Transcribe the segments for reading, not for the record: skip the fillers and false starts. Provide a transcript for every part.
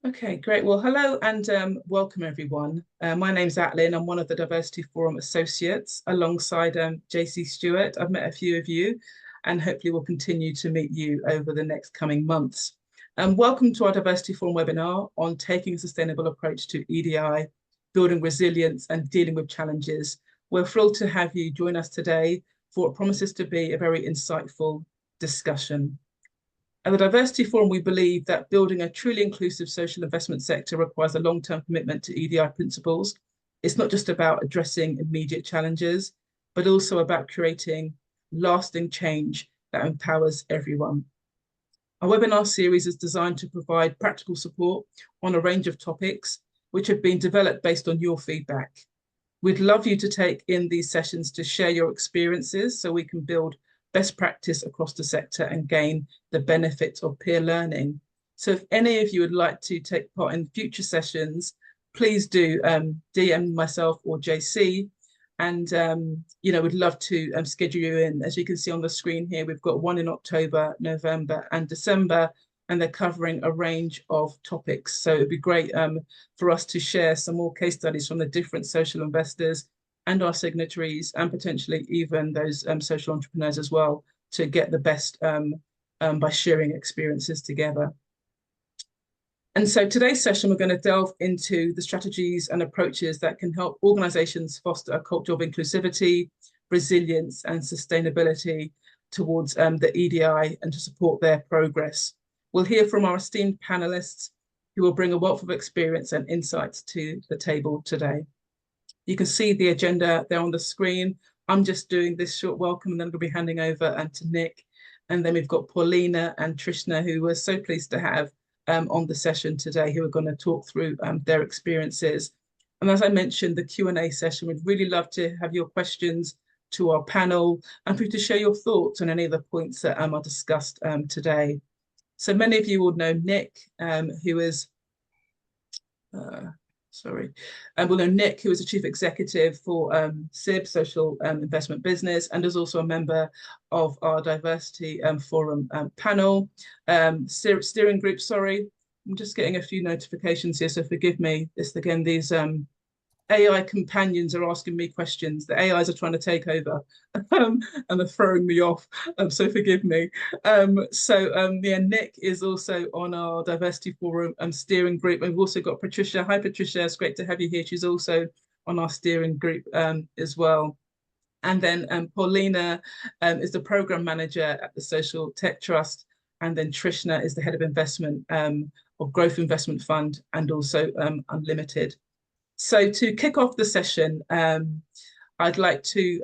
Okay, great. Well, hello and welcome everyone. My name's Atlin. I'm one of the Diversity Forum Associates alongside JC Stewart. I've met a few of you and hopefully we'll continue to meet you over the next coming months. Welcome to our Diversity Forum webinar on taking a sustainable approach to EDI, building resilience and dealing with challenges. We're thrilled to have you join us today for what promises to be a very insightful discussion. At the Diversity Forum, we believe that building a truly inclusive social investment sector requires a long-term commitment to EDI principles. It's not just about addressing immediate challenges, but also about creating lasting change that empowers everyone. Our webinar series is designed to provide practical support on a range of topics, which have been developed based on your feedback. We'd love you to take in these sessions to share your experiences so we can build best practice across the sector and gain the benefits of peer learning. So if any of you would like to take part in future sessions, please do DM myself or JC, and we'd love to schedule you in. As you can see on the screen here, we've got one in October, November and December, and they're covering a range of topics. So it'd be great for us to share some more case studies from the different social investors and our signatories, and potentially even those social entrepreneurs as well, to get the best by sharing experiences together. And so today's session, we're going to delve into the strategies and approaches that can help organizations foster a culture of inclusivity, resilience, and sustainability towards the EDI and to support their progress. We'll hear from our esteemed panelists who will bring a wealth of experience and insights to the table today. You can see the agenda there on the screen. I'm just doing this short welcome and then we'll be handing over to Nick. And then we've got Paulina and Trishna, who we're so pleased to have on the session today, who are going to talk through their experiences. And as I mentioned, the Q&A session, we'd really love to have your questions to our panel and for you to share your thoughts on any of the points that are discussed today. So many of you will know Nick, who is... we'll know Nick, who is the Chief Executive for SIB, Social Investment Business, and is also a member of our Diversity Forum panel. Steering group, sorry, I'm just getting a few notifications here, so forgive me. This again, these AI companions are asking me questions. The AIs are trying to take over and they're throwing me off, so forgive me. Nick is also on our Diversity Forum steering group. And we've also got Patricia. Hi, Patricia. It's great to have you here. She's also on our steering group as well. And then Paulina is the program manager at the Social Tech Trust. And then Trishna is the head of investment of Growth Investment Fund and also Unlimited. So to kick off the session, I'd like to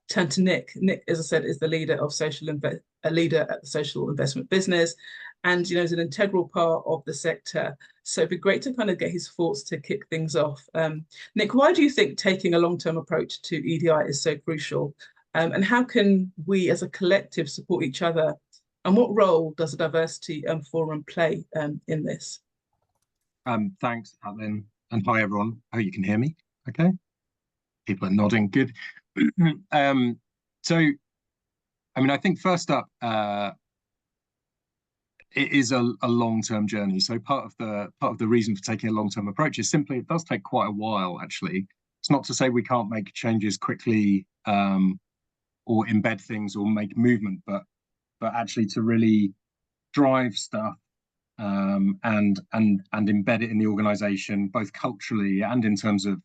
turn to Nick. Nick, as I said, is the leader at the Social Investment Business, and is an integral part of the sector. So it'd be great to kind of get his thoughts to kick things off. Nick, why do you think taking a long-term approach to EDI is so crucial? And how can we as a collective support each other? And what role does the Diversity Forum play in this? Thanks, Atlin. And hi, everyone. Oh, you can hear me? Okay. People are nodding. Good. I think first up, it is a long-term journey. So part of the reason for taking a long-term approach is simply it does take quite a while, actually. It's not to say we can't make changes quickly or embed things or make movement, but actually to really drive stuff and embed it in the organization, both culturally and in terms of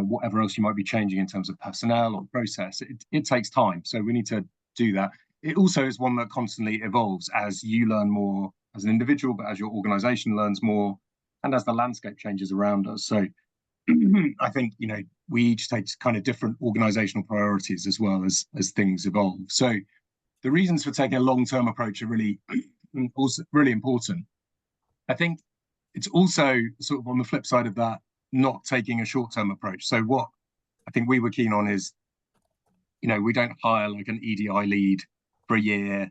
whatever else you might be changing in terms of personnel or process. It takes time, so we need to do that. It also is one that constantly evolves as you learn more as an individual, but as your organization learns more and as the landscape changes around us. So I think, we each take kind of different organizational priorities as well as things evolve. So the reasons for taking a long-term approach are really also really important. I think it's also sort of on the flip side of that, not taking a short-term approach. So what I think we were keen on is, we don't hire like an EDI lead for a year,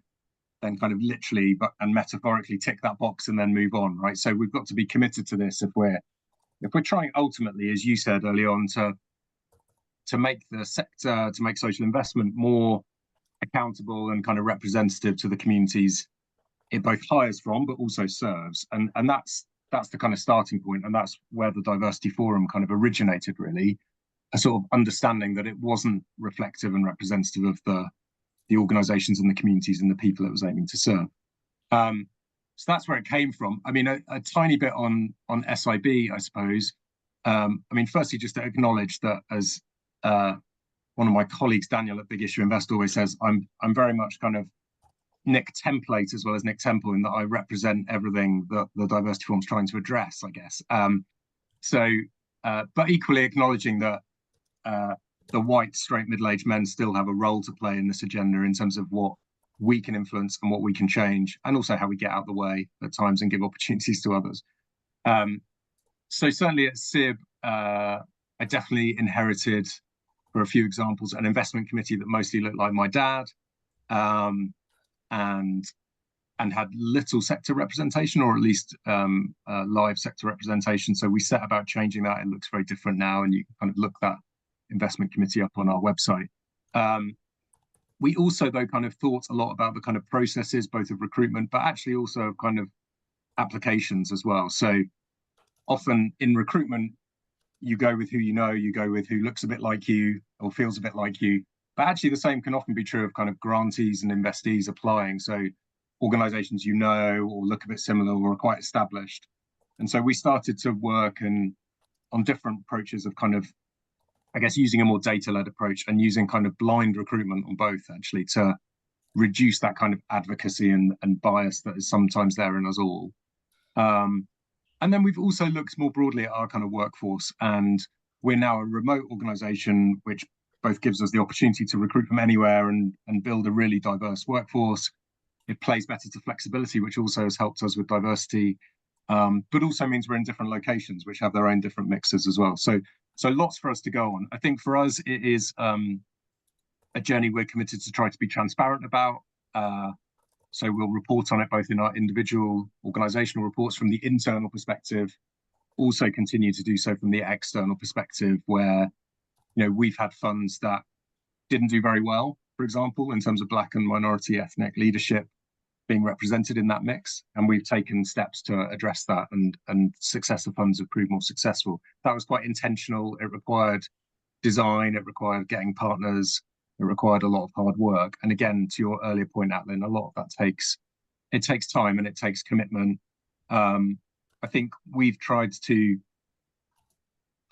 then kind of literally and metaphorically tick that box and then move on, right? So we've got to be committed to this if we're trying ultimately, as you said early on, to make the sector, to make social investment more accountable and kind of representative to the communities it both hires from, but also serves. And that's the kind of starting point, and that's where the Diversity Forum kind of originated, really, a sort of understanding that it wasn't reflective and representative of the organizations and the communities and the people it was aiming to serve. So that's where it came from. I mean, a tiny bit on SIB, I suppose. I mean, firstly, just to acknowledge that, as one of my colleagues, Daniel at Big Issue Invest, always says, I'm very much kind of Nick template as well as Nick Temple, in that I represent everything that the Diversity Forum's trying to address, I guess. But equally acknowledging that the white, straight, middle-aged men still have a role to play in this agenda in terms of what we can influence and what we can change, and also how we get out of the way at times and give opportunities to others. So certainly at SIB, I definitely inherited, for a few examples, an investment committee that mostly looked like my dad, and had little sector representation, or at least live sector representation. So we set about changing that. It looks very different now, and you can kind of look that investment committee up on our website. We also, though, kind of thought a lot about the kind of processes, both of recruitment, but actually also of kind of applications as well. So often in recruitment, you go with who you know, you go with who looks a bit like you or feels a bit like you. But actually the same can often be true of kind of grantees and investees applying. So organizations you know or look a bit similar or are quite established. And so we started to work on different approaches of kind of, I guess, using a more data-led approach and using kind of blind recruitment on both, actually, to reduce that kind of advocacy and bias that is sometimes there in us all. And then we've also looked more broadly at our kind of workforce, and we're now a remote organization, which both gives us the opportunity to recruit from anywhere and build a really diverse workforce. It plays better to flexibility, which also has helped us with diversity, but also means we're in different locations, which have their own different mixes as well. So lots for us to go on. I think for us, it is a journey we're committed to try to be transparent about. So we'll report on it both in our individual organizational reports from the internal perspective, also continue to do so from the external perspective, where, you know, we've had funds that didn't do very well, for example, in terms of Black and minority ethnic leadership being represented in that mix, and we've taken steps to address that, and successive funds have proved more successful. That was quite intentional. It required design, it required getting partners, it required a lot of hard work. And again, to your earlier point, Atlin, a lot of that takes time and it takes commitment. I think we've tried to,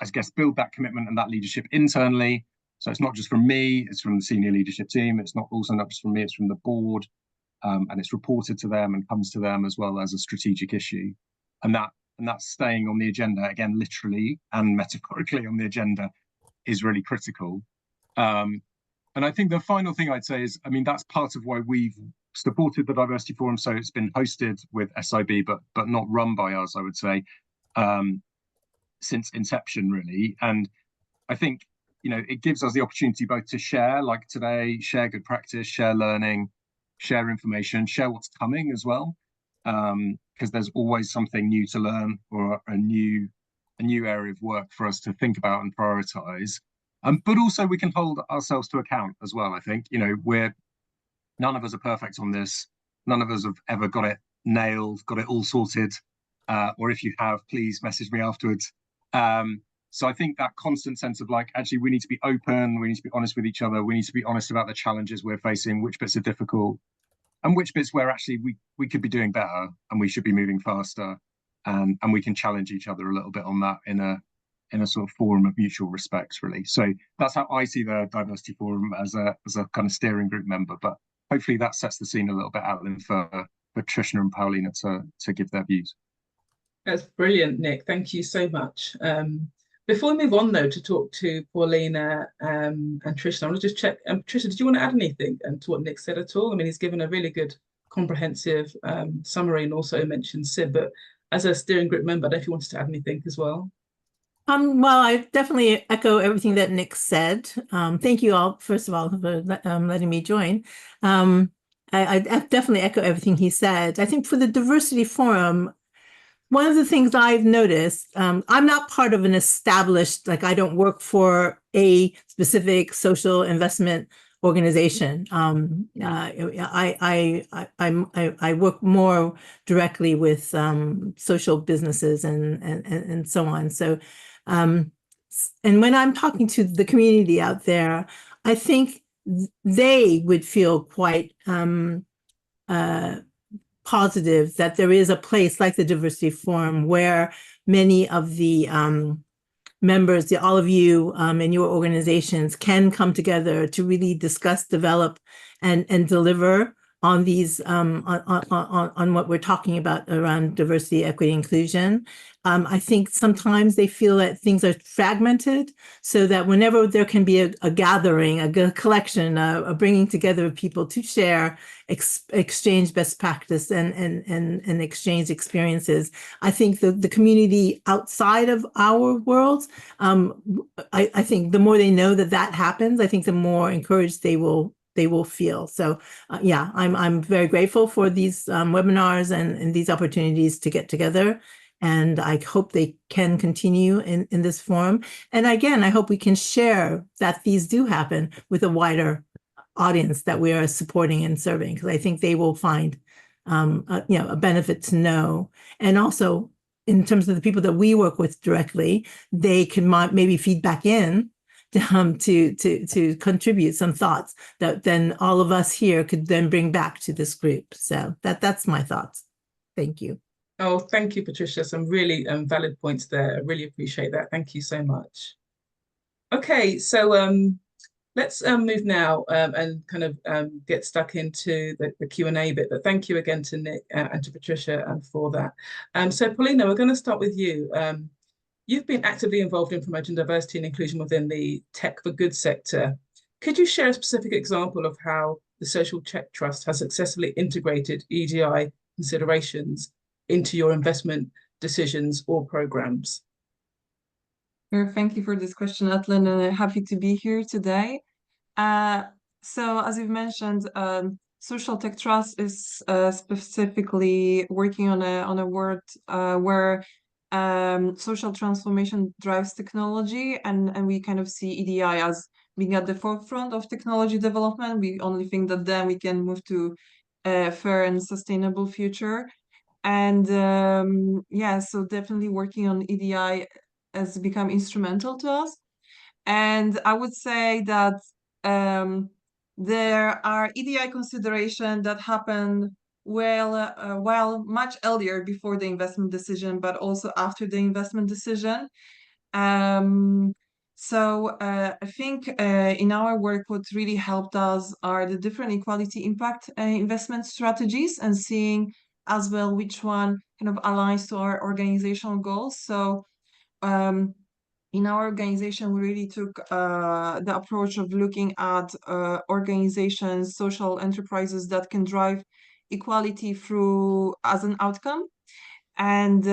I guess, build that commitment and that leadership internally. So it's not just from me, it's from the senior leadership team. It's not just from me, it's from the board. And it's reported to them and comes to them as well as a strategic issue. And that's staying on the agenda, again, literally and metaphorically on the agenda, is really critical. And I think the final thing I'd say is, I mean, that's part of why we've supported the Diversity Forum. So it's been hosted with SIB, but not run by us, I would say, since inception, really. And I think, you know, it gives us the opportunity both to share, like today, share good practice, share learning, share information, share what's coming as well, because there's always something new to learn, or a new area of work for us to think about and prioritize. But also we can hold ourselves to account as well. I think, you know, none of us are perfect on this. None of us have ever got it nailed, got it all sorted. Or if you have, please message me afterwards. So I think that constant sense of, like, actually, we need to be open, we need to be honest with each other, we need to be honest about the challenges we're facing, which bits are difficult, and which bits where actually we could be doing better and we should be moving faster, and we can challenge each other a little bit on that in a sort of forum of mutual respect, really. So that's how I see the Diversity Forum, as a kind of steering group member. But hopefully that sets the scene a little bit, Atlin, for Trishna and Paulina to give their views. That's brilliant, Nick. Thank you so much. Before we move on, though, to talk to Paulina and Trishna, I want to just check. Trishna, did you want to add anything to what Nick said at all? I mean, he's given a really good, comprehensive summary, and also mentioned SIB, but as a steering group member, I don't know if you wanted to add anything as well. Well, I definitely echo everything that Nick said. Thank you all, first of all, for letting me join. I definitely echo everything he said. I think for the Diversity Forum, one of the things I've noticed, I'm not part of an established, like, I don't work for a specific social investment organization. I work more directly with social businesses and so on. So, and when I'm talking to the community out there, I think they would feel quite positive that there is a place like the Diversity Forum where many of the members, all of you and your organizations can come together to really discuss, develop, and deliver on these on what we're talking about around diversity, equity, inclusion. I think sometimes they feel that things are fragmented, so that whenever there can be a gathering, a collection, a bringing together of people to share, exchange best practice and exchange experiences, I think the community outside of our worlds, I think the more they know that happens, I think the more encouraged they will feel. So yeah, I'm very grateful for these webinars and these opportunities to get together. And I hope they can continue in this forum. And again, I hope we can share that these do happen with a wider audience that we are supporting and serving, because I think they will find a benefit to know. And also, in terms of the people that we work with directly, they can maybe feed back in to contribute some thoughts that then all of us here could then bring back to this group. So that's my thoughts. Thank you. Oh, thank you, Patricia. Some really valid points there. I really appreciate that. Thank you so much. Okay, so let's move now and kind of get stuck into the Q&A bit. But thank you again to Nick and to Patricia for that. So Paulina, we're going to start with you. You've been actively involved in promoting diversity and inclusion within the tech for good sector. Could you share a specific example of how the Social Tech Trust has successfully integrated EDI considerations into your investment decisions or programs? Sure, thank you for this question, Atlin, and I'm happy to be here today. So as you've mentioned, Social Tech Trust is specifically working on a world where social transformation drives technology, and we kind of see EDI as being at the forefront of technology development. We only think that then we can move to a fair and sustainable future. And yeah, so definitely working on EDI has become instrumental to us. And I would say that there are EDI considerations that happen well much earlier before the investment decision, but also after the investment decision. So I think in our work, what really helped us are the different equality impact investment strategies, and seeing as well which one kind of aligns to our organizational goals. So in our organization, we really took the approach of looking at organizations, social enterprises that can drive equality through as an outcome, and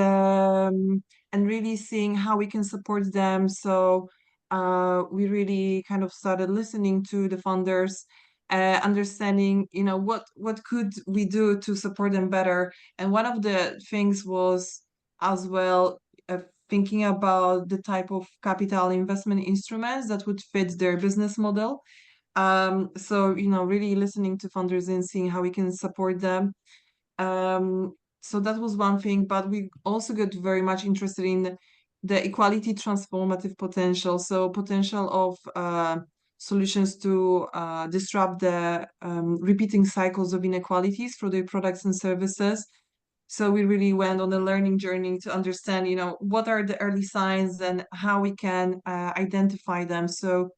really seeing how we can support them. So we really kind of started listening to the funders, understanding, what could we do to support them better. And one of the things was as well thinking about the type of capital investment instruments that would fit their business model. So, really listening to funders and seeing how we can support them. So that was one thing, but we also got very much interested in the equality transformative potential. So potential of solutions to disrupt the repeating cycles of inequalities for their products and services. So we really went on a learning journey to understand, what are the early signs and how we can identify them. So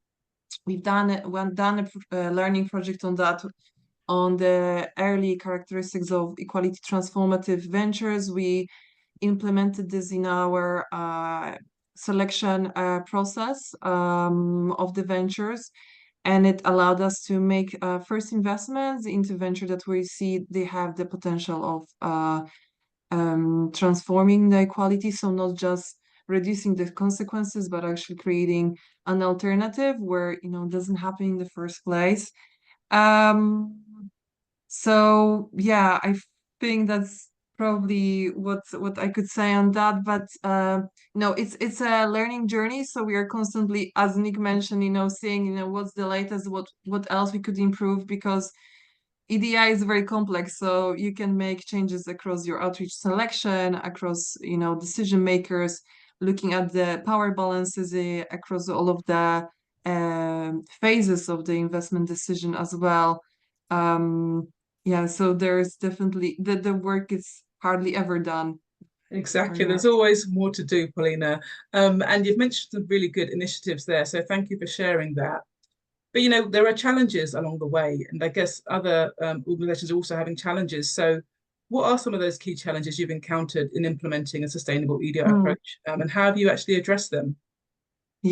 we've done a learning project on that, on the early characteristics of equality transformative ventures. We implemented this in our selection process of the ventures, and it allowed us to make first investments into venture that we see they have the potential of transforming the equality. So not just reducing the consequences, but actually creating an alternative where, it doesn't happen in the first place. So yeah, I think that's probably what I could say on that. But no, it's a learning journey. So we are constantly, as Nick mentioned, seeing what's the latest, what else we could improve, because EDI is very complex. So you can make changes across your outreach selection, across decision makers, looking at the power balances across all of the phases of the investment decision as well. Yeah, so there's definitely the work is hardly ever done. Exactly. There's always more to do, Paulina. And you've mentioned some really good initiatives there. So thank you for sharing that. But there are challenges along the way, and I guess other organizations are also having challenges. So what are some of those key challenges you've encountered in implementing a sustainable EDI approach, and how have you actually addressed them?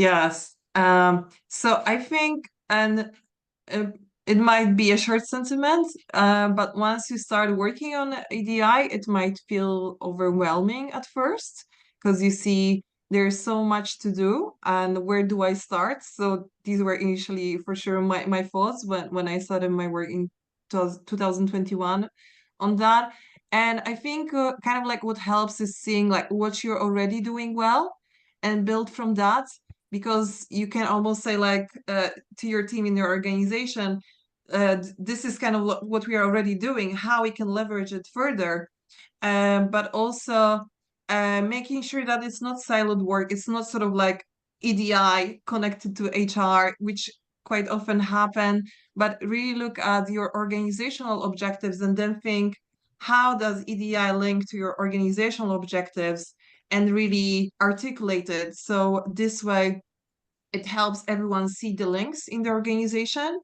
Yes. So I think, and it might be a short sentiment, but once you start working on EDI, it might feel overwhelming at first, because you see there's so much to do, and where do I start? So these were initially for sure my thoughts when I started my work in 2021 on that. And I think kind of like what helps is seeing like what you're already doing well and build from that, because you can almost say like to your team in your organization, this is kind of what we are already doing, how we can leverage it further. But also making sure that it's not siloed work. It's not sort of like EDI connected to HR, which quite often happen, but really look at your organizational objectives and then think, how does EDI link to your organizational objectives, and really articulate it. So this way, it helps everyone see the links in the organization,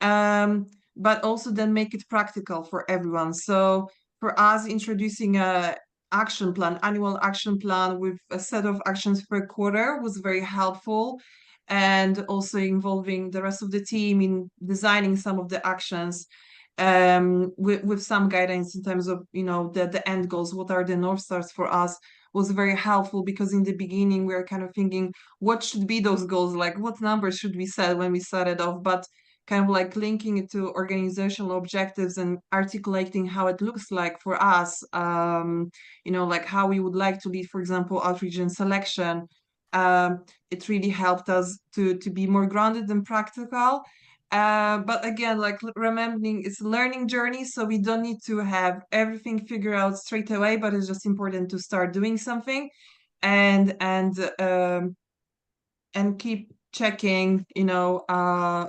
but also then make it practical for everyone. So for us, introducing a annual action plan with a set of actions per quarter was very helpful, and also involving the rest of the team in designing some of the actions, with some guidance in terms of the end goals, what are the North Stars for us, was very helpful, because in the beginning we were kind of thinking what should be those goals, like what numbers should we set when we started off, but kind of like linking it to organizational objectives and articulating how it looks like for us, like how we would like to lead, for example, outreach and selection. It really helped us to be more grounded and practical. But again, like remembering it's a learning journey, so we don't need to have everything figured out straight away, but it's just important to start doing something, and keep checking,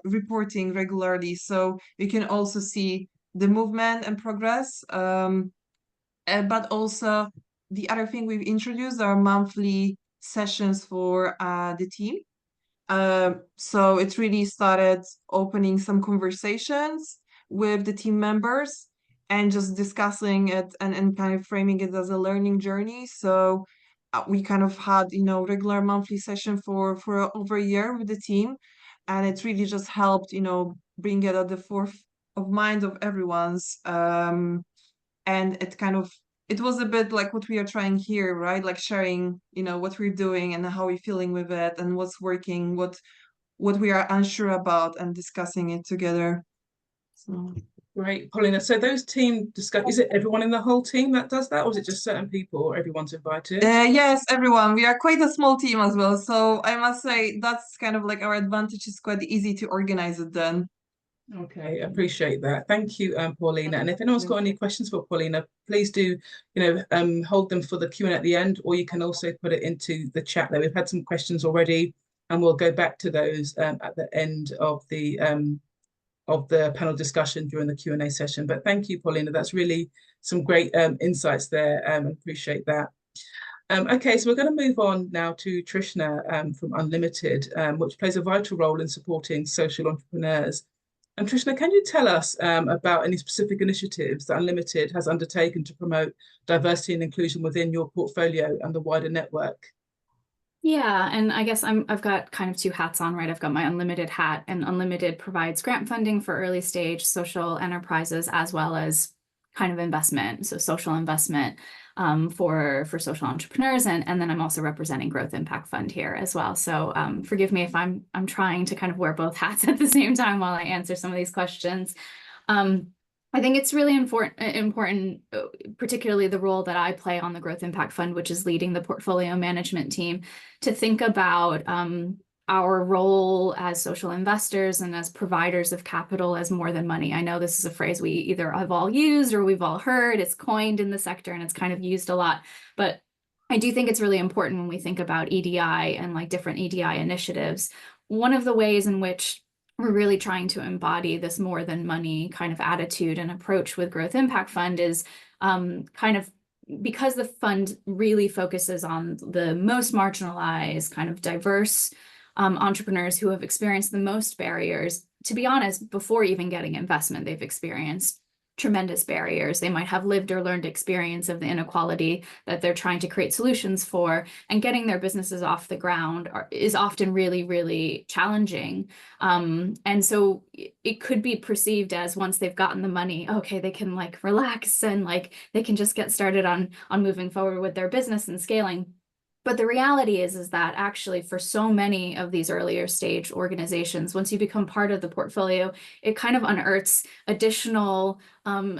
reporting regularly, so you can also see the movement and progress. But also the other thing we've introduced are monthly sessions for the team. So it really started opening some conversations with the team members and just discussing it, and kind of framing it as a learning journey. So we kind of had, regular monthly session for over a year with the team, and it really just helped, bring it at the forefront of mind of everyone's. And it was a bit like what we are trying here, right? Like sharing, what we're doing and how we're feeling with it, and what's working, what we are unsure about, and discussing it together. So. Great, Paulina. So those team discuss, is it everyone in the whole team that does that, or is it just certain people, or everyone's invited? Yes, everyone. We are quite a small team as well. So I must say that's kind of like our advantage. It's quite easy to organize it then. Okay, appreciate that. Thank you, Paulina. And if anyone's got any questions for Paulina, please do, hold them for the Q&A at the end, or you can also put it into the chat there. We've had some questions already, and we'll go back to those at the end of the panel discussion during the Q&A session. But thank you, Paulina. That's really some great insights there. Appreciate that. Okay, so we're going to move on now to Trishna from Unlimited, which plays a vital role in supporting social entrepreneurs. And Trishna, can you tell us about any specific initiatives that Unlimited has undertaken to promote diversity and inclusion within your portfolio and the wider network? Yeah, and I guess I've got kind of two hats on, right? I've got my Unlimited hat, and Unlimited provides grant funding for early stage social enterprises, as well as kind of investment, so social investment for social entrepreneurs, and then I'm also representing Growth Impact Fund here as well. So forgive me if I'm trying to kind of wear both hats at the same time while I answer some of these questions. I think it's really important, particularly the role that I play on the Growth Impact Fund, which is leading the portfolio management team, to think about our role as social investors and as providers of capital as more than money. I know this is a phrase we either have all used or we've all heard. It's coined in the sector and it's kind of used a lot. But I do think it's really important when we think about EDI and like different EDI initiatives. One of the ways in which we're really trying to embody this more than money kind of attitude and approach with Growth Impact Fund is kind of, because the fund really focuses on the most marginalized, kind of diverse entrepreneurs who have experienced the most barriers. To be honest, before even getting investment, they've experienced tremendous barriers. They might have lived or learned experience of the inequality that they're trying to create solutions for, and getting their businesses off the ground is often really, really challenging. And so it could be perceived as, once they've gotten the money, okay, they can like relax and like they can just get started on moving forward with their business and scaling. But the reality is that actually for so many of these earlier stage organizations, once you become part of the portfolio, it kind of unearths additional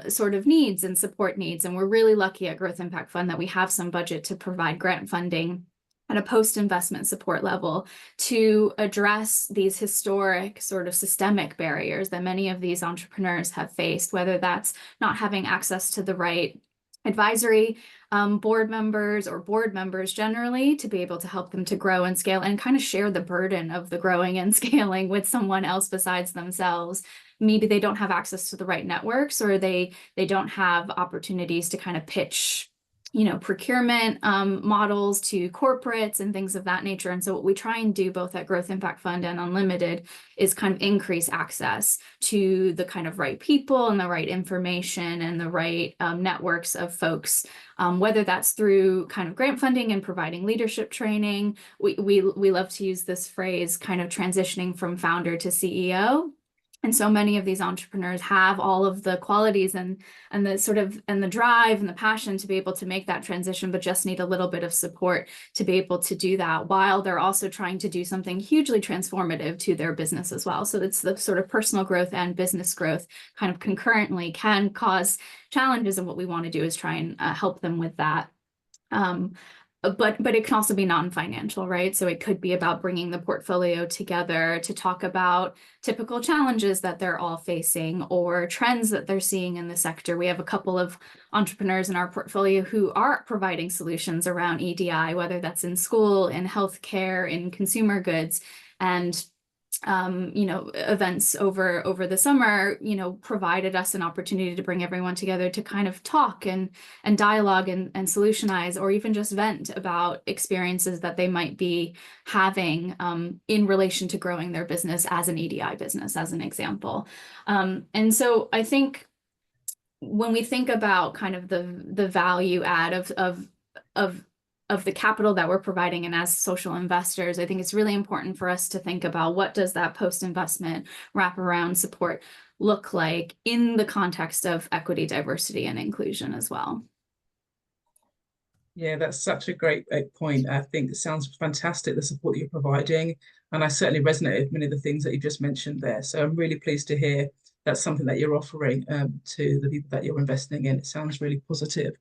sort of needs and support needs. And we're really lucky at Growth Impact Fund that we have some budget to provide grant funding at a post-investment support level to address these historic sort of systemic barriers that many of these entrepreneurs have faced, whether that's not having access to the right advisory board members or board members generally to be able to help them to grow and scale and kind of share the burden of the growing and scaling with someone else besides themselves. Maybe they don't have access to the right networks, or they don't have opportunities to kind of pitch, you know, procurement models to corporates and things of that nature. And so what we try and do both at Growth Impact Fund and Unlimited is kind of increase access to the kind of right people and the right information and the right networks of folks, whether that's through kind of grant funding and providing leadership training. We love to use this phrase, kind of transitioning from founder to CEO. And so many of these entrepreneurs have all of the qualities and the sort of and the drive and the passion to be able to make that transition, but just need a little bit of support to be able to do that, while they're also trying to do something hugely transformative to their business as well. So it's the sort of personal growth and business growth kind of concurrently can cause challenges, and what we want to do is try and help them with that. But it can also be non-financial, right? So it could be about bringing the portfolio together to talk about typical challenges that they're all facing or trends that they're seeing in the sector. We have a couple of entrepreneurs in our portfolio who are providing solutions around EDI, whether that's in school, in healthcare, in consumer goods, and you know, events over the summer, you know, provided us an opportunity to bring everyone together to kind of talk and dialogue and solutionize, or even just vent about experiences that they might be having in relation to growing their business as an EDI business, as an example. And so I think when we think about kind of the value add of the capital that we're providing, and as social investors, I think it's really important for us to think about, what does that post-investment wraparound support look like in the context of equity, diversity, and inclusion as well. Yeah, that's such a great point. I think it sounds fantastic, the support that you're providing. And I certainly resonate with many of the things that you just mentioned there. So I'm really pleased to hear that's something that you're offering to the people that you're investing in. It sounds really positive.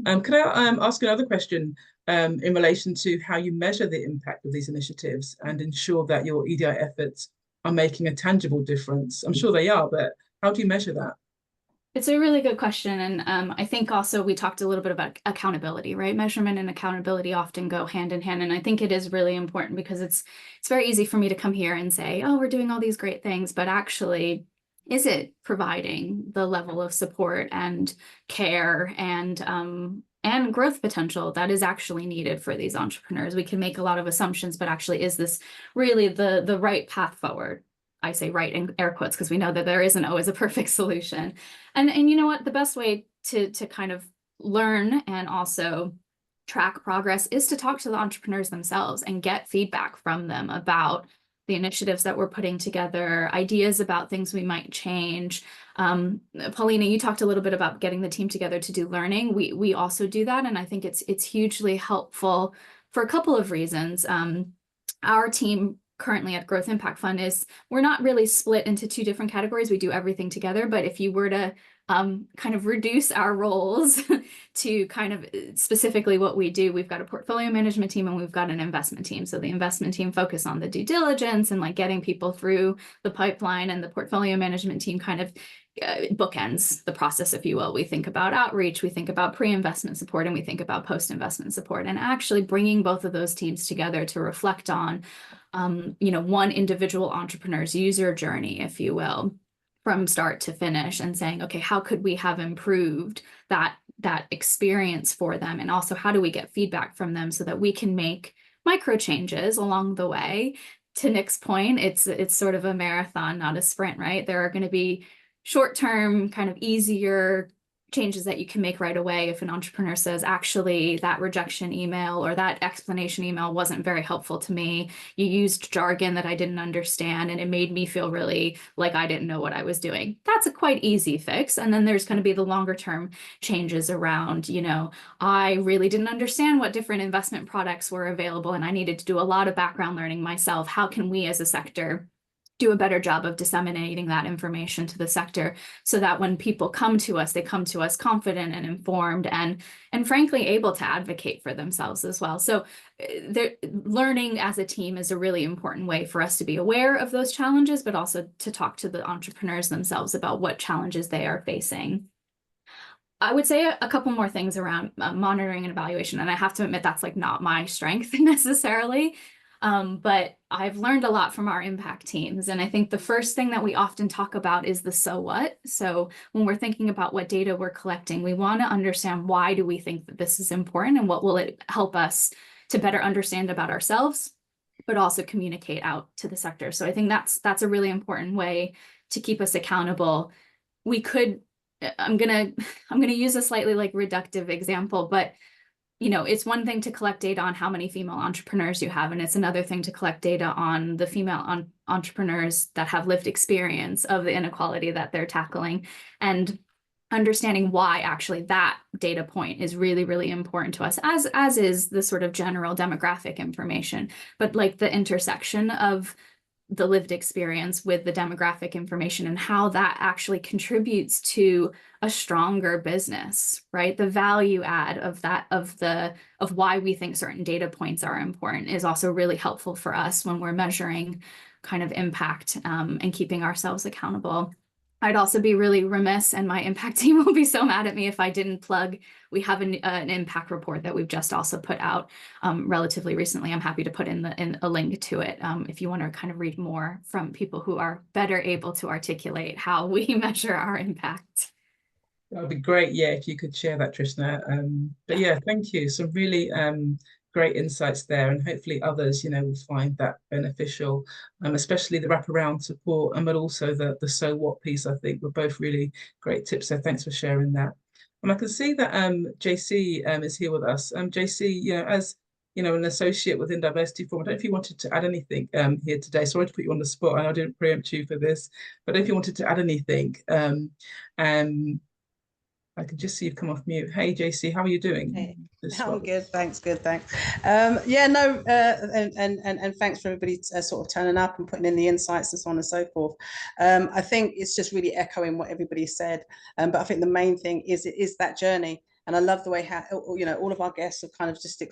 Can I ask another question in relation to how you measure the impact of these initiatives and ensure that your EDI efforts are making a tangible difference? I'm sure they are, but how do you measure that? It's a really good question. And I think also we talked a little bit about accountability, right? Measurement and accountability often go hand in hand. And I think it is really important, because it's very easy for me to come here and say, oh, we're doing all these great things, but actually, is it providing the level of support and care and growth potential that is actually needed for these entrepreneurs? We can make a lot of assumptions, but actually, is this really the right path forward? I say right in air quotes, because we know that there isn't always a perfect solution. And you know what? The best way to kind of learn and also track progress is to talk to the entrepreneurs themselves and get feedback from them about the initiatives that we're putting together, ideas about things we might change. Paulina, you talked a little bit about getting the team together to do learning. We also do that, and I think it's hugely helpful for a couple of reasons. Our team currently at Growth Impact Fund we're not really split into two different categories. We do everything together, but if you were to kind of reduce our roles to kind of specifically what we do. We've got a portfolio management team and we've got an investment team. So the investment team focus on the due diligence and like getting people through the pipeline, and the portfolio management team kind of bookends the process, if you will. We think about outreach, we think about pre-investment support, and we think about post-investment support, and actually bringing both of those teams together to reflect on, one individual entrepreneur's user journey, if you will, from start to finish, and saying, okay, how could we have improved that experience for them? And also, how do we get feedback from them so that we can make micro changes along the way? To Nick's point, it's sort of a marathon, not a sprint, right? There are going to be short-term, kind of easier changes that you can make right away. If an entrepreneur says, actually, that rejection email or that explanation email wasn't very helpful to me, you used jargon that I didn't understand, and it made me feel really like I didn't know what I was doing. That's a quite easy fix. And then there's going to be the longer term changes around, I really didn't understand what different investment products were available, and I needed to do a lot of background learning myself. How can we as a sector do a better job of disseminating that information to the sector, so that when people come to us, they come to us confident and informed and frankly able to advocate for themselves as well. So learning as a team is a really important way for us to be aware of those challenges, but also to talk to the entrepreneurs themselves about what challenges they are facing. I would say a couple more things around monitoring and evaluation, and I have to admit that's like not my strength necessarily. But I've learned a lot from our impact teams. And I think the first thing that we often talk about is the so what. So when we're thinking about what data we're collecting, we want to understand, why do we think that this is important, and what will it help us to better understand about ourselves, but also communicate out to the sector. So I think that's a really important way to keep us accountable. We could, I'm gonna use a slightly like reductive example, but it's one thing to collect data on how many female entrepreneurs you have, and it's another thing to collect data on the female entrepreneurs that have lived experience of the inequality that they're tackling, and understanding why actually that data point is really, really important to us, as is the sort of general demographic information. But like the intersection of the lived experience with the demographic information, and how that actually contributes to a stronger business, right? The value add of that, of why we think certain data points are important, is also really helpful for us when we're measuring kind of impact, and keeping ourselves accountable. I'd also be really remiss, and my impact team will be so mad at me if I didn't plug, we have an impact report that we've just also put out relatively recently. I'm happy to put in a link to it if you want to kind of read more from people who are better able to articulate how we measure our impact. That would be great, yeah, if you could share that, Trishna. But yeah, thank you. Some really great insights there, and hopefully others, will find that beneficial, especially the wraparound support, but also the so what piece. I think were both really great tips. So thanks for sharing that. And I can see that JC is here with us. JC, as an associate within Diversity Forum, I don't know if you wanted to add anything here today. Sorry to put you on the spot, and I didn't preempt you for this, but if you wanted to add anything, I can just see you've come off mute. Hey, JC, how are you doing? Hey, I'm good, thanks. Good, thanks. And thanks for everybody sort of turning up and putting in the insights and so on and so forth. I think it's just really echoing what everybody said. But I think the main thing is it is that journey. And I love the way how, all of our guests have kind of just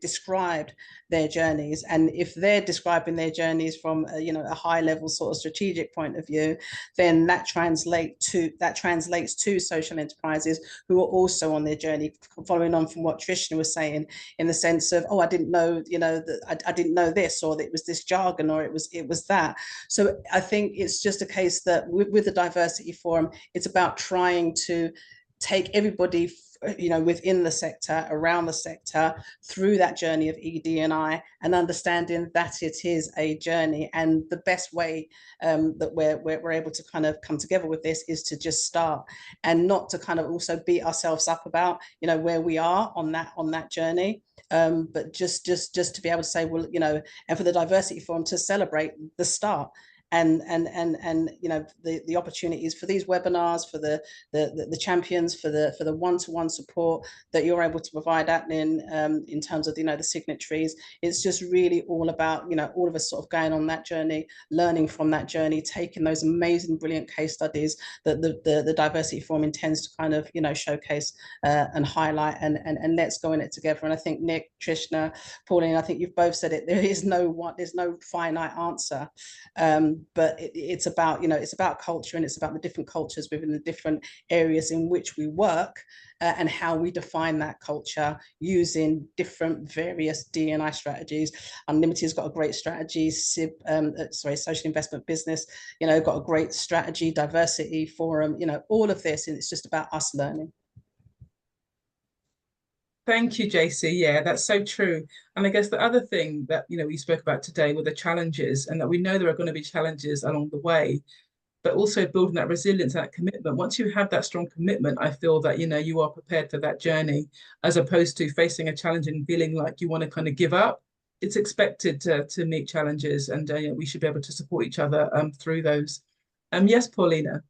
described their journeys. And if they're describing their journeys from, a high level sort of strategic point of view, then that translates to social enterprises who are also on their journey, following on from what Trishna was saying, in the sense of, I didn't know, I didn't know this, or it was this jargon, or it was that. So I think it's just a case that with the Diversity Forum, it's about trying to take everybody within the sector, around the sector, through that journey of ED&I, and understanding that it is a journey. And the best way that we're able to kind of come together with this is to just start, and not to kind of also beat ourselves up about where we are on that journey. But just to be able to say, well, and for the Diversity Forum to celebrate the start. and you know, the opportunities for these webinars, for the champions, for the one-to-one support that you're able to provide, Atlin, in terms of, you know, the signatories. It's just really all about, you know, all of us sort of going on that journey, learning from that journey, taking those amazing, brilliant case studies that the Diversity Forum intends to kind of, you know, showcase and highlight, and let's go in it together. And I think Nick, Trishna, Pauline, I think you've both said it. There's no finite answer. But it's about, you know, it's about culture, and it's about the different cultures within the different areas in which we work, and how we define that culture using different various D&I strategies. Unlimited's got a great strategy, Social Investment Business, you know, got a great strategy, Diversity Forum, you know, all of this, and it's just about us learning. Thank you, JC. Yeah, that's so true. And I guess the other thing that, you know, we spoke about today were the challenges, and that we know there are going to be challenges along the way, but also building that resilience, that commitment. Once you have that strong commitment, I feel that, you know, you are prepared for that journey, as opposed to facing a challenge and feeling like you want to kind of give up. It's expected to meet challenges, and we should be able to support each other through those. Yes, Paulina.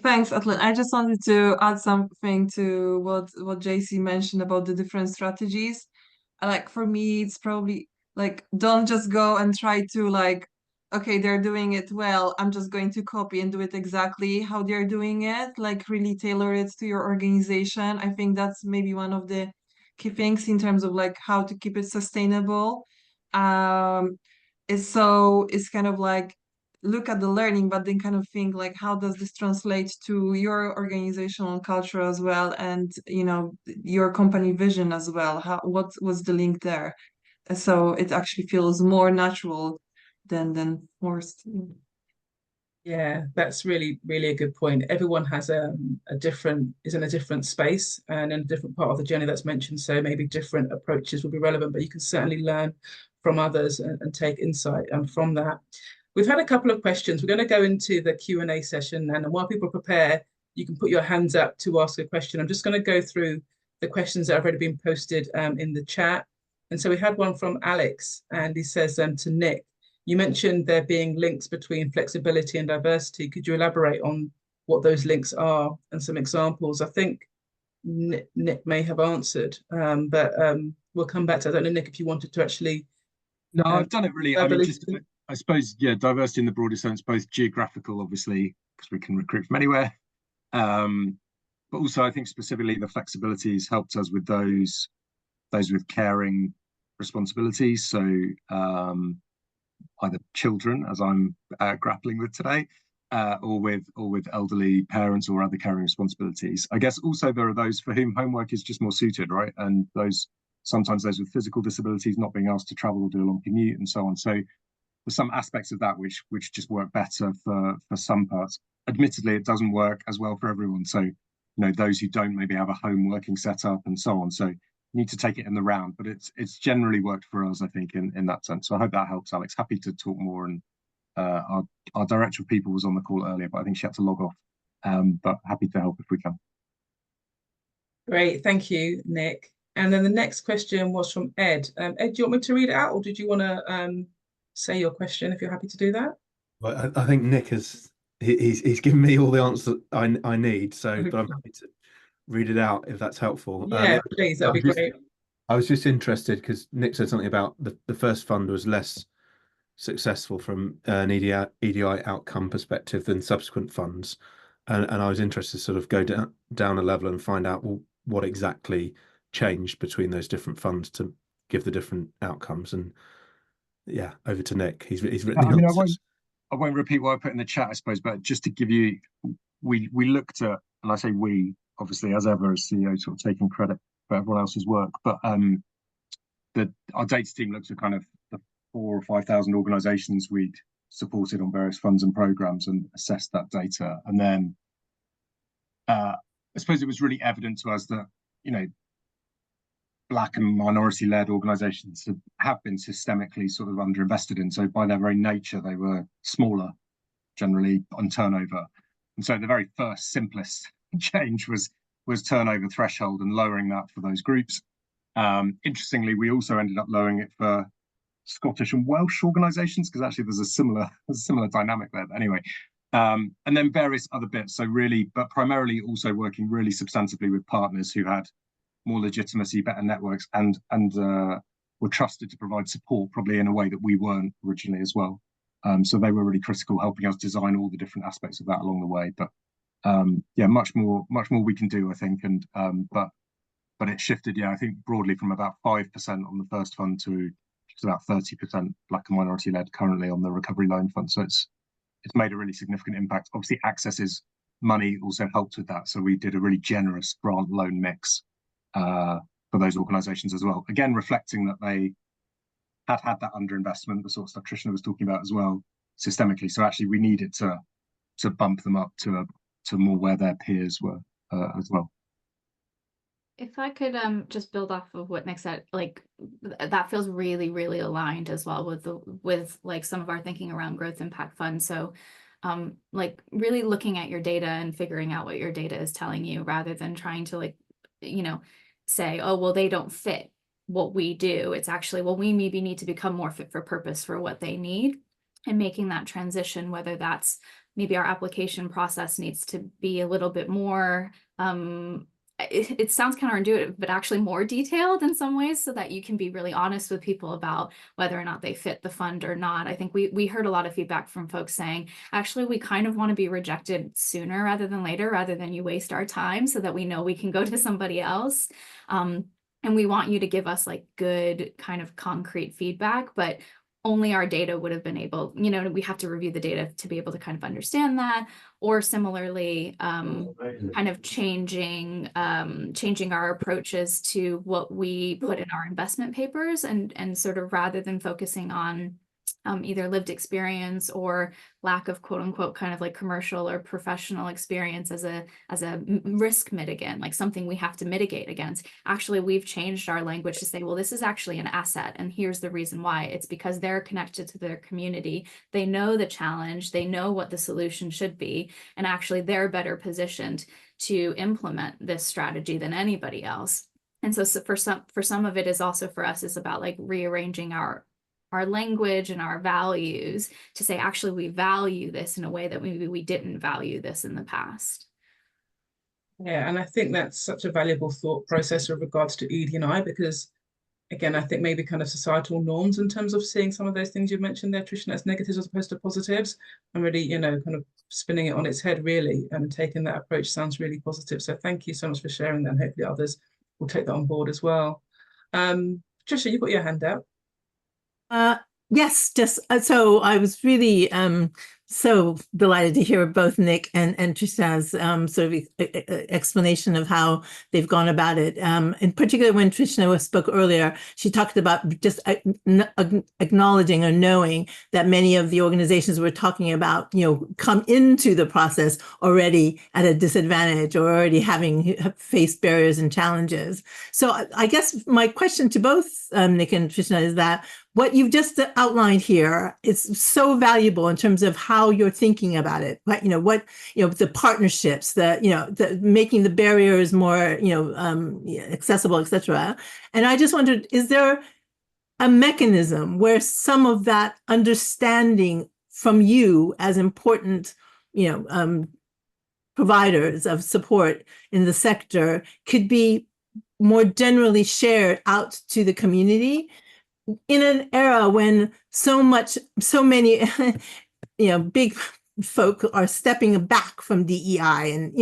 Thanks, Atlin. I just wanted to add something to what JC mentioned about the different strategies. Like, for me, it's probably like, don't just go and try to, like, okay, they're doing it well, I'm just going to copy and do it exactly how they're doing it. Like, really tailor it to your organization. I think that's maybe one of the key things in terms of like how to keep it sustainable. It's kind of like, look at the learning, but then kind of think like, how does this translate to your organizational culture as well, and, you know, your company vision as well? What was the link there? So it actually feels more natural than forced. Yeah, that's really, really a good point. Everyone has is in a different space and in a different part of the journey that's mentioned. So maybe different approaches will be relevant, but you can certainly learn from others and take insight from that. We've had a couple of questions. We're going to go into the Q&A session, and while people prepare, you can put your hands up to ask a question. I'm just going to go through the questions that have already been posted in the chat. And so we had one from Alex, and he says to Nick, you mentioned there being links between flexibility and diversity. Could you elaborate on what those links are and some examples? I think Nick may have answered, but we'll come back to that. I don't know, Nick, if you wanted to actually... No, I've done it really. I mean, just, I suppose, yeah, diversity in the broader sense, both geographical, obviously, because we can recruit from anywhere. But also, I think specifically the flexibility has helped us with those with caring responsibilities. So either children, as I'm grappling with today, or with elderly parents or other caring responsibilities. I guess also there are those for whom homework is just more suited, right? And sometimes those with physical disabilities not being asked to travel or do a long commute and so on. So there's some aspects of that which just work better for some parts. Admittedly, it doesn't work as well for everyone. So, you know, those who don't maybe have a home working setup and so on. So you need to take it in the round, but it's generally worked for us, I think, in that sense. So I hope that helps, Alex. Happy to talk more. And our director of people was on the call earlier, but I think she had to log off. But happy to help if we can. Great, thank you, Nick. And then the next question was from Ed. Ed, do you want me to read it out, or did you want to say your question if you're happy to do that? Well, I think Nick he's given me all the answers I need. So, Okay. but I'm happy to read it out if that's helpful. Yeah, please, that'd be great. I was just interested because Nick said something about the first fund was less successful from an EDI outcome perspective than subsequent funds, and I was interested to sort of go down a level and find out, well, what exactly changed between those different funds to give the different outcomes. And yeah, over to Nick. He's written the answers. I won't repeat what I put in the chat, I suppose, but just to give you, we looked at, and I say we, obviously, as ever, as CEO, sort of taking credit for everyone else's work, but our data team looked at kind of the 4,000 or 5,000 organisations we'd supported on various funds and programmes and assessed that data. And then I suppose it was really evident to us that, you know, Black and minority-led organisations have been systemically sort of underinvested in. So by their very nature, they were smaller, generally, on turnover. And so the very first, simplest change was turnover threshold and lowering that for those groups. Interestingly, we also ended up lowering it for Scottish and Welsh organisations, because actually there's a similar dynamic there. But anyway, and then various other bits. So really, but primarily also working really substantively with partners who had more legitimacy, better networks, and were trusted to provide support, probably in a way that we weren't originally as well. So they were really critical, helping us design all the different aspects of that along the way. But yeah, much more we can do, I think. And but it shifted, yeah, I think broadly from about 5% on the first fund to just about 30% Black and minority led currently on the recovery loan fund. So it's made a really significant impact. Obviously, Access's money also helped with that. So we did a really generous grant loan mix for those organisations as well. Again, reflecting that they had that underinvestment, the sort of stuff Trishna was talking about as well, systemically. So actually, we needed to bump them up to more where their peers were as well. If I could just build off of what Nick said, like that feels really, really aligned as well with like some of our thinking around growth impact funds. So like really looking at your data and figuring out what your data is telling you, rather than trying to like, you know, say, oh, well, they don't fit what we do. It's actually, well, we maybe need to become more fit for purpose for what they need, and making that transition, whether that's maybe our application process needs to be a little bit more it sounds counterintuitive, but actually more detailed in some ways, so that you can be really honest with people about whether or not they fit the fund or not. I think we heard a lot of feedback from folks saying, actually, we kind of want to be rejected sooner rather than later, rather than you waste our time, so that we know we can go to somebody else. And we want you to give us like good kind of concrete feedback, but only our data would have been able, you know, we have to review the data to be able to kind of understand that. Or similarly, kind of changing our approaches to what we put in our investment papers, and sort of, rather than focusing on either lived experience or lack of quote unquote kind of like commercial or professional experience as a risk mitigant, like something we have to mitigate against. Actually, we've changed our language to say, well, this is actually an asset, and here's the reason why. It's because they're connected to their community. They know the challenge, they know what the solution should be, and actually they're better positioned to implement this strategy than anybody else. And so for some of it is also, for us, is about like rearranging our language and our values to say, actually, we value this in a way that maybe we didn't value this in the past. Yeah, and I think that's such a valuable thought process with regards to ED&I, because again, I think maybe kind of societal norms in terms of seeing some of those things you mentioned there, Trishna, as negatives as opposed to positives, and really, you know, kind of spinning it on its head, really, and taking that approach sounds really positive. So thank you so much for sharing that, and hopefully others will take that on board as well. Trishna, you've got your hand out. Yes, just so I was really so delighted to hear both Nick and Trishna's sort of explanation of how they've gone about it. In particular, when Trishna spoke earlier, she talked about just acknowledging or knowing that many of the organizations we're talking about, you know, come into the process already at a disadvantage, or already having faced barriers and challenges. So I guess my question to both Nick and Trishna is that what you've just outlined here is so valuable in terms of how you're thinking about it. But, you know, the partnerships, the making the barriers more, accessible, etc. And I just wondered, is there a mechanism where some of that understanding from you as important, providers of support in the sector could be more generally shared out to the community in an era when so many big folk are stepping back from DEI, and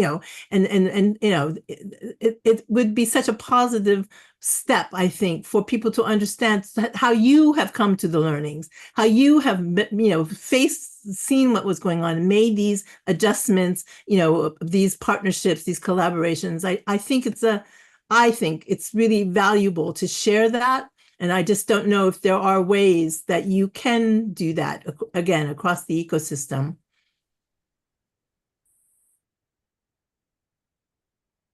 it would be such a positive step, I think, for people to understand how you have come to the learnings, how you have seen what was going on, and made these adjustments, these partnerships, these collaborations. I think it's really valuable to share that. And I just don't know if there are ways that you can do that, again, across the ecosystem.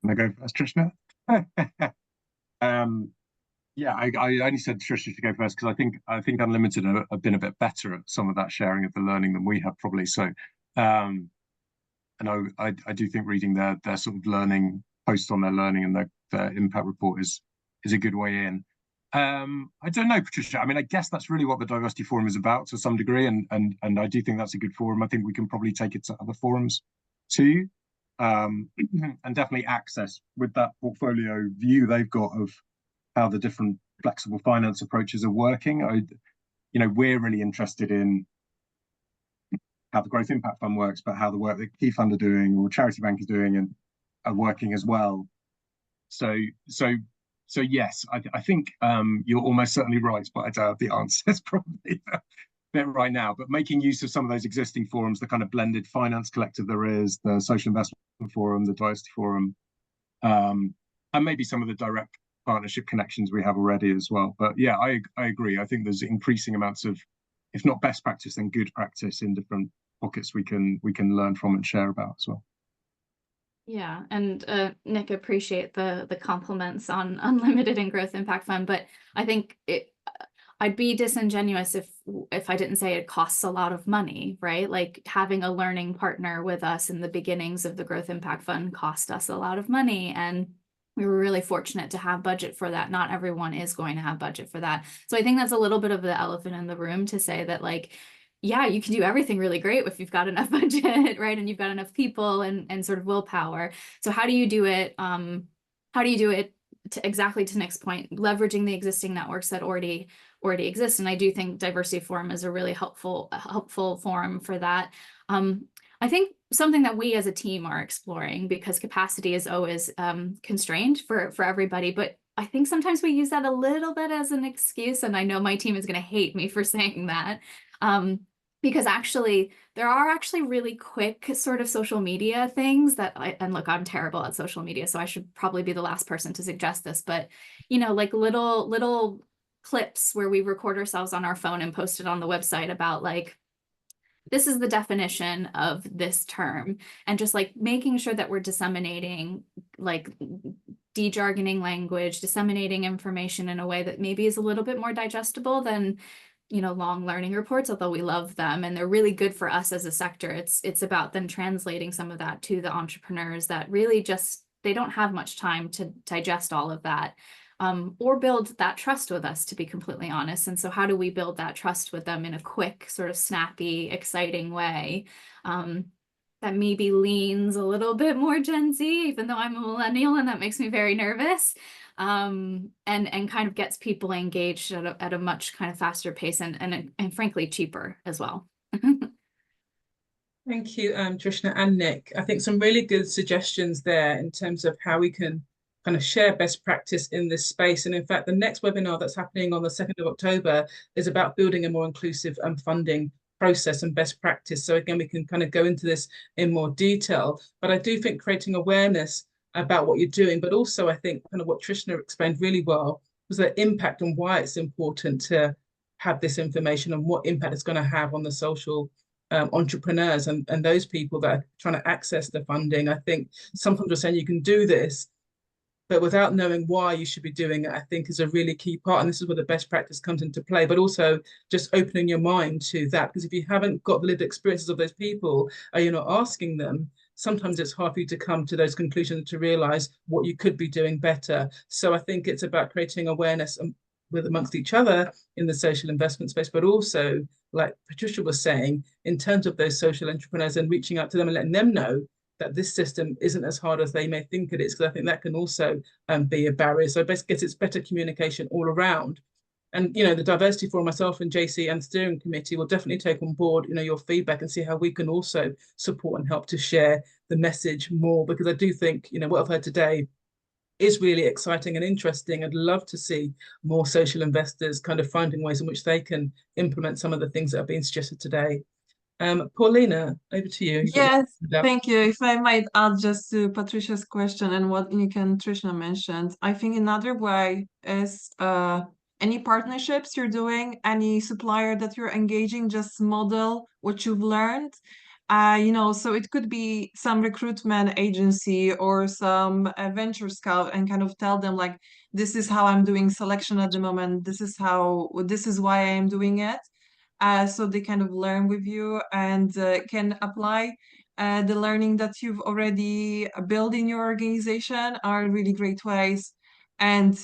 Can I go first, Trishna? Yeah, I only said Trishna to go first because I think Unlimited have been a bit better at some of that sharing of the learning than we have probably. So, and I do think reading their sort of learning post on their learning and their impact report is a good way in. I don't know, Patricia. I mean, I guess that's really what the Diversity Forum is about to some degree, and I do think that's a good forum. I think we can probably take it to other forums too, and definitely Access with that portfolio view they've got of how the different flexible finance approaches are working. We're really interested in how the Growth Impact Fund works, but how the work that Key Fund are doing or Charity Bank is doing and are working as well. So yes, I think you're almost certainly right, but I don't have the answers probably a bit right now. But making use of some of those existing forums, the kind of blended finance collective there is, the Social Investment Forum, the Diversity Forum, and maybe some of the direct partnership connections we have already as well. But yeah, I agree. I think there's increasing amounts of, if not best practice, then good practice in different pockets we can learn from and share about as well. Yeah, and Nick, appreciate the compliments on Unlimited and Growth Impact Fund, but I think I'd be disingenuous if I didn't say it costs a lot of money, right? Like having a learning partner with us in the beginnings of the Growth Impact Fund cost us a lot of money, and we were really fortunate to have budget for that. Not everyone is going to have budget for that. So I think that's a little bit of the elephant in the room to say that, like, yeah, you can do everything really great if you've got enough budget, right? And you've got enough people and sort of willpower. So how do you do it? How do you do it exactly to Nick's point, leveraging the existing networks that already exist? And I do think Diversity Forum is a really helpful forum for that. I think something that we as a team are exploring, because capacity is always constrained for everybody, but I think sometimes we use that a little bit as an excuse, and I know my team is going to hate me for saying that. Because actually, there are actually really quick sort of social media things that and look, I'm terrible at social media, so I should probably be the last person to suggest this, but like little clips where we record ourselves on our phone and post it on the website about, like, this is the definition of this term, and just like making sure that we're disseminating, like, de-jargoning language, disseminating information in a way that maybe is a little bit more digestible than long learning reports, although we love them and they're really good for us as a sector. It's about then translating some of that to the entrepreneurs that really just, they don't have much time to digest all of that, or build that trust with us, to be completely honest. And so how do we build that trust with them in a quick, sort of snappy, exciting way, that maybe leans a little bit more Gen Z, even though I'm a millennial and that makes me very nervous, and kind of gets people engaged at a much kind of faster pace and frankly cheaper as well. Thank you, Trishna and Nick. I think some really good suggestions there in terms of how we can kind of share best practice in this space. And in fact, the next webinar that's happening on the 2nd of October is about building a more inclusive funding process and best practice. So again, we can kind of go into this in more detail, but I do think creating awareness about what you're doing, but also I think kind of what Trishna explained really well was the impact and why it's important to have this information and what impact it's going to have on the social entrepreneurs and those people that are trying to access the funding. I think sometimes we're saying you can do this, but without knowing why you should be doing it, I think is a really key part. And this is where the best practice comes into play, but also just opening your mind to that. Because if you haven't got the lived experiences of those people, or you're not asking them, sometimes it's hard for you to come to those conclusions, to realize what you could be doing better. So I think it's about creating awareness with amongst each other in the social investment space, but also, like Patricia was saying, in terms of those social entrepreneurs and reaching out to them and letting them know that this system isn't as hard as they may think it is, because I think that can also be a barrier. So basically, it's better communication all around. And the Diversity Forum, myself and JC and the steering committee will definitely take on board your feedback and see how we can also support and help to share the message more, because I do think what I've heard today is really exciting and interesting. I'd love to see more social investors kind of finding ways in which they can implement some of the things that are being suggested today. Paulina, over to you. Yes, thank you. If I might add just to Patricia's question and what Nick and Trishna mentioned, I think another way is any partnerships you're doing, any supplier that you're engaging, just model what you've learned. So it could be some recruitment agency or some venture scout, and kind of tell them, like, this is how I'm doing selection at the moment. This is why I am doing it. So they kind of learn with you and can apply the learning that you've already built in your organization are really great ways. And,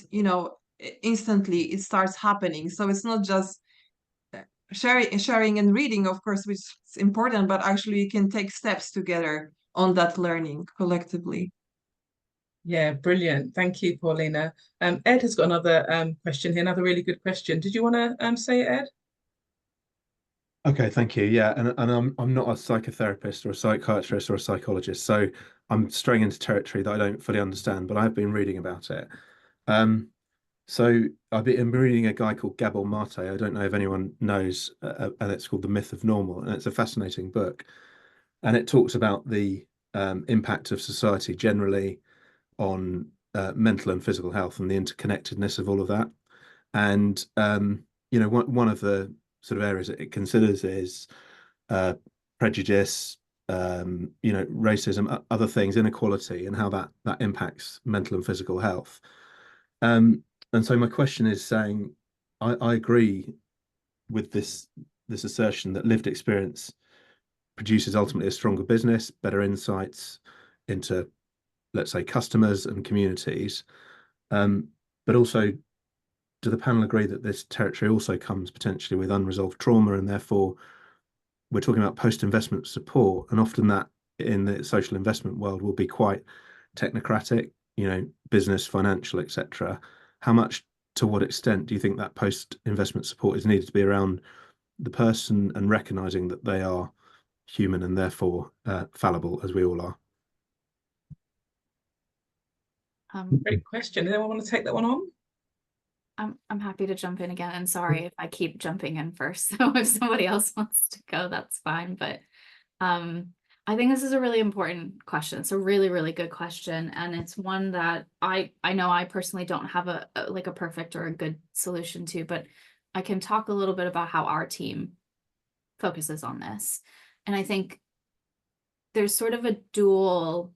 instantly it starts happening. So it's not just sharing and reading, of course, which is important, but actually you can take steps together on that learning collectively. Yeah, brilliant. Thank you, Paulina. Ed has got another question here, another really good question. Did you want to say it, Ed? Okay, thank you. Yeah, and I'm not a psychotherapist or a psychiatrist or a psychologist, so I'm straying into territory that I don't fully understand, but I have been reading about it. So I've been reading a guy called Gabor Mate. I don't know if anyone knows, and it's called The Myth of Normal, and it's a fascinating book. And it talks about the impact of society generally on mental and physical health and the interconnectedness of all of that. And you know, one of the sort of areas that it considers is prejudice, you know, racism, other things, inequality, and how that impacts mental and physical health. And so my question is saying, I agree with this assertion that lived experience produces ultimately a stronger business, better insights into, let's say, customers and communities. But also, do the panel agree that this territory also comes potentially with unresolved trauma, and therefore we're talking about post-investment support, and often that in the social investment world will be quite technocratic, you know, business, financial, etc. How much, to what extent do you think that post-investment support is needed to be around the person and recognizing that they are human and therefore fallible, as we all are? Great question. Anyone want to take that one on? I'm happy to jump in again, and sorry if I keep jumping in first. So if somebody else wants to go, that's fine. But I think this is a really important question. It's a really, really good question, and it's one that I know I personally don't have a perfect or a good solution to, but I can talk a little bit about how our team focuses on this. And I think there's sort of a dual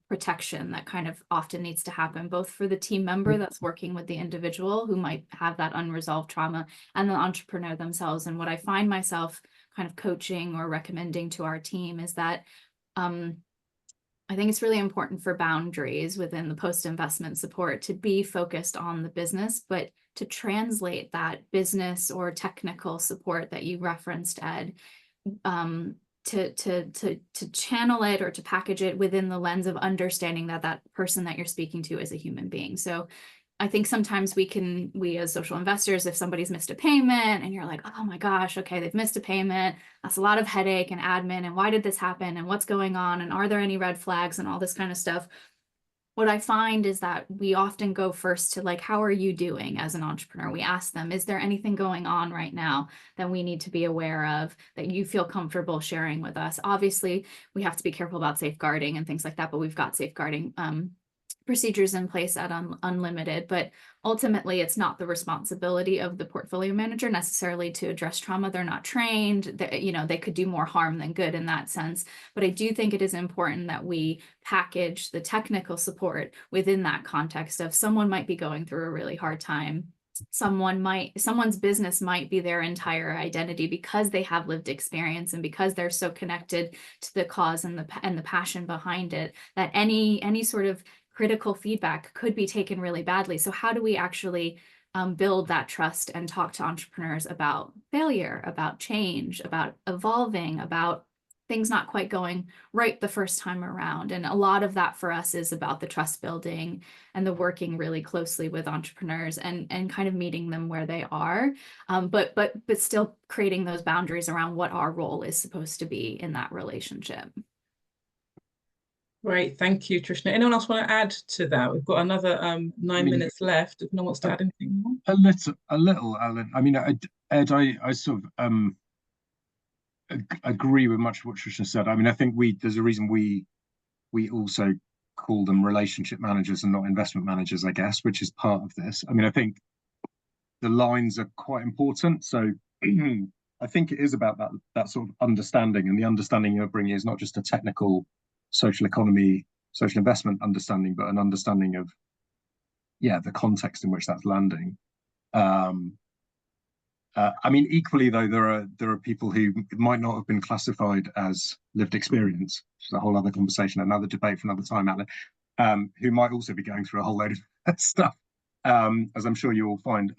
protection that kind of often needs to happen, both for the team member that's working with the individual who might have that unresolved trauma and the entrepreneur themselves. And what I find myself kind of coaching or recommending to our team is that I think it's really important for boundaries within the post-investment support to be focused on the business, but to translate that business or technical support that you referenced, Ed, to channel it or to package it within the lens of understanding that that person that you're speaking to is a human being. So I think sometimes we as social investors, if somebody's missed a payment and you're like, oh my gosh, okay, they've missed a payment, that's a lot of headache and admin, and why did this happen, and what's going on, and are there any red flags, and all this kind of stuff. What I find is that we often go first to, like, how are you doing as an entrepreneur? We ask them, is there anything going on right now that we need to be aware of, that you feel comfortable sharing with us? Obviously, we have to be careful about safeguarding and things like that, but we've got safeguarding procedures in place at Unlimited. But ultimately, it's not the responsibility of the portfolio manager necessarily to address trauma. They're not trained. They could do more harm than good in that sense. But I do think it is important that we package the technical support within that context of someone might be going through a really hard time. Someone's business might be their entire identity because they have lived experience and because they're so connected to the cause and the passion behind it, that any sort of critical feedback could be taken really badly. So how do we actually build that trust and talk to entrepreneurs about failure, about change, about evolving, about things not quite going right the first time around? And a lot of that for us is about the trust building and the working really closely with entrepreneurs and kind of meeting them where they are, but still creating those boundaries around what our role is supposed to be in that relationship. Great, thank you, Trishna. Anyone else want to add to that? We've got another 9 minutes left. If no one wants to add anything more. A little, Alan. I mean, Ed, I sort of agree with much of what Trishna said. I mean, I think there's a reason we also call them relationship managers and not investment managers, I guess, which is part of this. I mean, I think the lines are quite important. So I think it is about that sort of understanding, and the understanding you're bringing is not just a technical social economy, social investment understanding, but an understanding of, the context in which that's landing. I mean, equally though, there are people who might not have been classified as lived experience, which is a whole other conversation, another debate for another time, Alan, who might also be going through a whole load of stuff. as I'm sure you will find,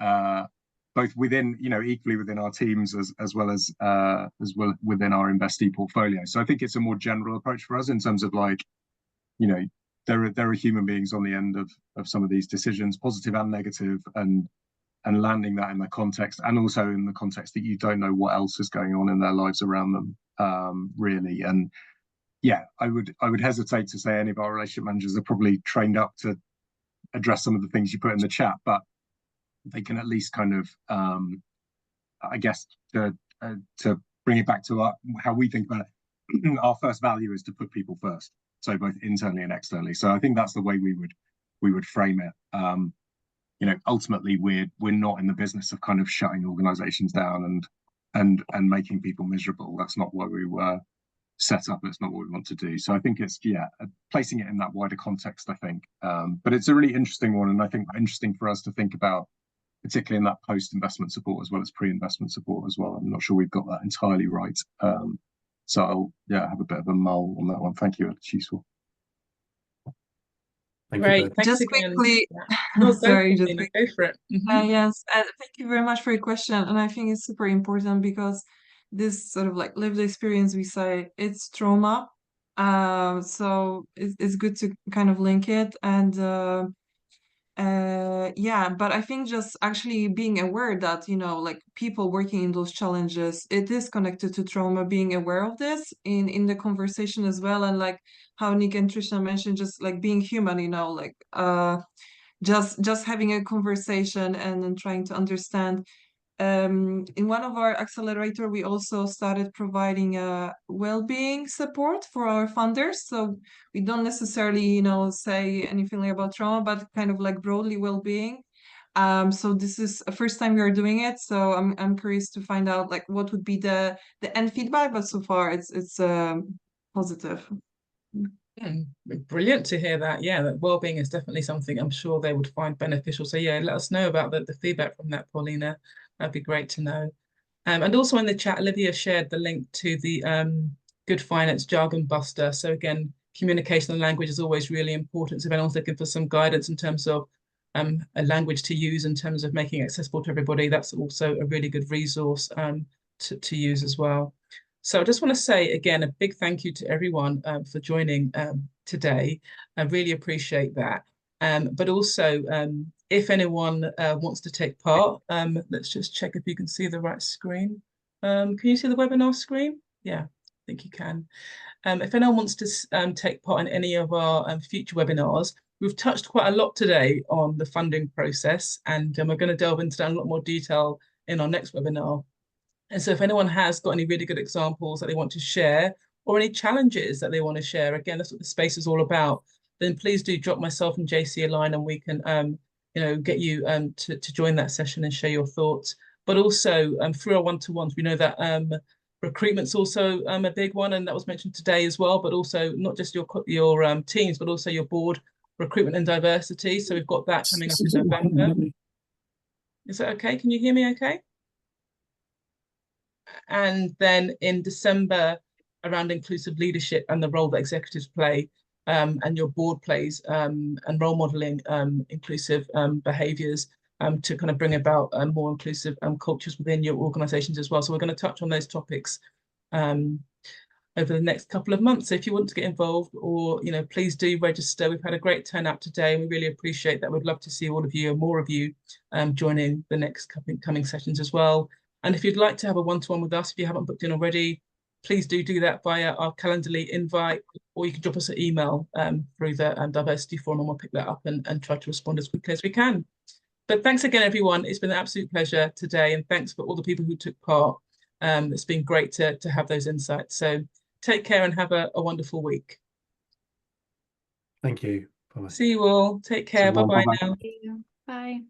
both within, equally within our teams as well within our investee portfolio. So I think it's a more general approach for us in terms of like, there are human beings on the end of some of these decisions, positive and negative, and landing that in the context, and also in the context that you don't know what else is going on in their lives around them, really. And yeah, I would hesitate to say any of our relationship managers are probably trained up to address some of the things you put in the chat, but they can at least kind of, I guess, to bring it back to how we think about it. Our first value is to put people first, so both internally and externally. So I think that's the way we would frame it. Ultimately, we're not in the business of kind of shutting organizations down and making people miserable. That's not why we were set up. It's not what we want to do. So I think it's placing it in that wider context, I think. But it's a really interesting one, and I think interesting for us to think about, particularly in that post-investment support as well as pre-investment support as well. I'm not sure we've got that entirely right. So I'll have a bit of a mull on that one. Thank you. It's useful. Great. Thanks just again. quickly, Sorry, just quickly. quickly. Go for it. Yes, thank you very much for your question. And I think it's super important because this sort of like lived experience, we say it's trauma. So it's good to kind of link it. And but I think just actually being aware that, like people working in those challenges, it is connected to trauma, being aware of this in the conversation as well. And like how Nick and Trishna mentioned, just like being human, like just having a conversation and then trying to understand. In one of our accelerator, we also started providing well-being support for our funders. So we don't necessarily, say anything like about trauma, but kind of like broadly well-being. So this is the first time we are doing it. So I'm curious to find out like what would be the end feedback, but so far it's positive. Brilliant to hear that. Yeah, that well-being is definitely something I'm sure they would find beneficial. So yeah, let us know about the feedback from that, Paulina. That'd be great to know. And also in the chat, Olivia shared the link to the Good Finance Jargon Buster. So again, communication and language is always really important. So if anyone's looking for some guidance in terms of a language to use in terms of making it accessible to everybody, that's also a really good resource to use as well. So I just want to say, again, a big thank you to everyone for joining today. I really appreciate that. But also, if anyone wants to take part, let's just check if you can see the right screen. Can you see the webinar screen? Yeah, I think you can. If anyone wants to take part in any of our future webinars, we've touched quite a lot today on the funding process, and we're going to delve into that in a lot more detail in our next webinar. And so if anyone has got any really good examples that they want to share or any challenges that they want to share, again, that's what the space is all about, then please do drop myself and JC a line and we can, get you to join that session and share your thoughts. But also through our one-to-ones, we know that recruitment's also a big one, and that was mentioned today as well, but also not just your teams, but also your board recruitment and diversity. So we've got that coming up in November. Is that okay? Can you hear me okay? And then in December, around inclusive leadership and the role that executives play and your board plays and role modeling inclusive behaviours to kind of bring about more inclusive cultures within your organisations as well. So we're going to touch on those topics over the next couple of months. So if you want to get involved, or please do register. We've had a great turnout today and we really appreciate that. We'd love to see all of you and more of you joining the next coming sessions as well. And if you'd like to have a one-to-one with us, if you haven't booked in already, please do that via our Calendly invite, or you can drop us an email through the Diversity Forum, and we'll pick that up and try to respond as quickly as we can. But thanks again, everyone. It's been an absolute pleasure today, and thanks for all the people who took part. It's been great to have those insights. So take care and have a wonderful week. Thank you. Bye-bye. See you all. Take care. Bye-bye now. Bye.